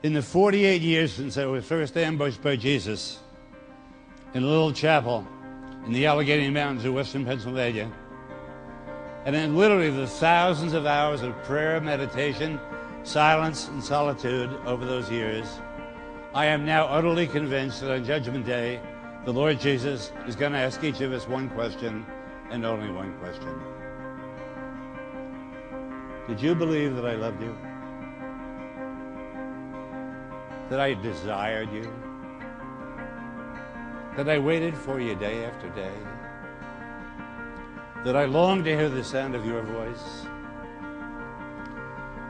In the 48 years since I was first ambushed by Jesus in a little chapel in the Allegheny Mountains of western Pennsylvania, and in literally the thousands of hours of prayer, meditation, silence, and solitude over those years, I am now utterly convinced that on Judgment Day, the Lord Jesus is going to ask each of us one question, and only one question. Did you believe that I loved you? That I desired you? That I waited for you day after day? That I longed to hear the sound of your voice?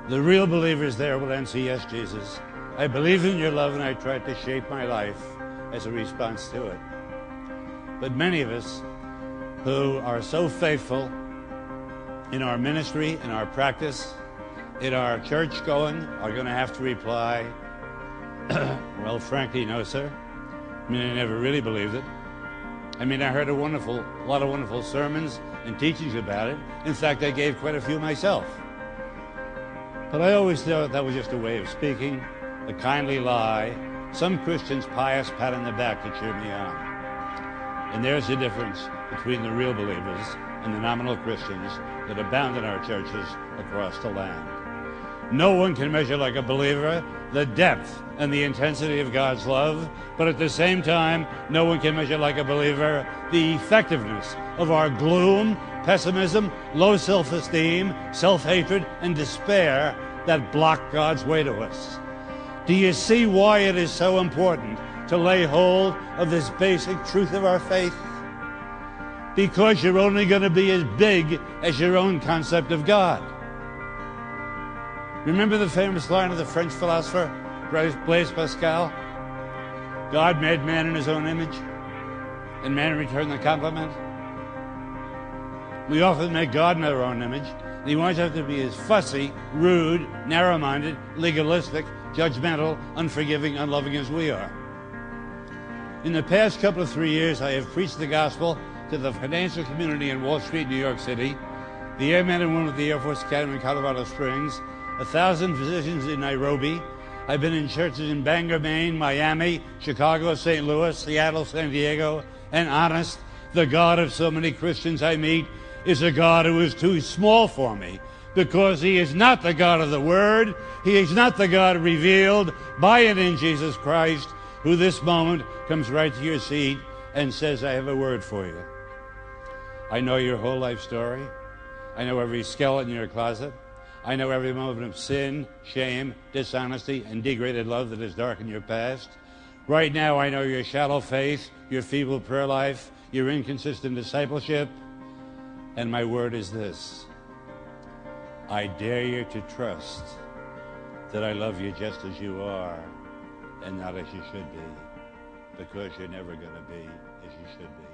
The real believers there will answer, yes, Jesus. I believe in your love, and I tried to shape my life as a response to it. But many of us who are so faithful in our ministry, in our practice, in our church going, are going to have to reply, well, frankly, no, sir. I mean, I never really believed it. I mean, I heard a lot of wonderful sermons and teachings about it. In fact, I gave quite a few myself. But I always thought that was just a way of speaking, a kindly lie, some Christian's pious pat on the back to cheer me on. And there's the difference between the real believers and the nominal Christians that abound in our churches across the land. No one can measure like a believer the depth and the intensity of God's love, but at the same time, no one can measure like a believer the effectiveness of our gloom, pessimism, low self-esteem, self-hatred, and despair that block God's way to us. Do you see why it is so important to lay hold of this basic truth of our faith? Because you're only going to be as big as your own concept of God. Remember the famous line of the French philosopher Blaise Pascal? God made man in his own image, and man returned the compliment. We often make God in our own image, and he wants us to be as fussy, rude, narrow-minded, legalistic, judgmental, unforgiving, unloving as we are. In the past couple of 3 years, I have preached the gospel to the financial community in Wall Street, New York City, the airmen and women of the Air Force Academy in Colorado Springs, 1,000 physicians in Nairobi. I've been in churches in Bangor, Maine, Miami, Chicago, St. Louis, Seattle, San Diego, and honest, the God of so many Christians I meet is a God who is too small for me, because he is not the God of the Word. He is not the God revealed by and in Jesus Christ, who this moment comes right to your seat and says, I have a word for you. I know your whole life story. I know every skeleton in your closet. I know every moment of sin, shame, dishonesty, and degraded love that has darkened your past. Right now, I know your shallow faith, your feeble prayer life, your inconsistent discipleship. And my word is this: I dare you to trust that I love you just as you are and not as you should be, because you're never going to be as you should be.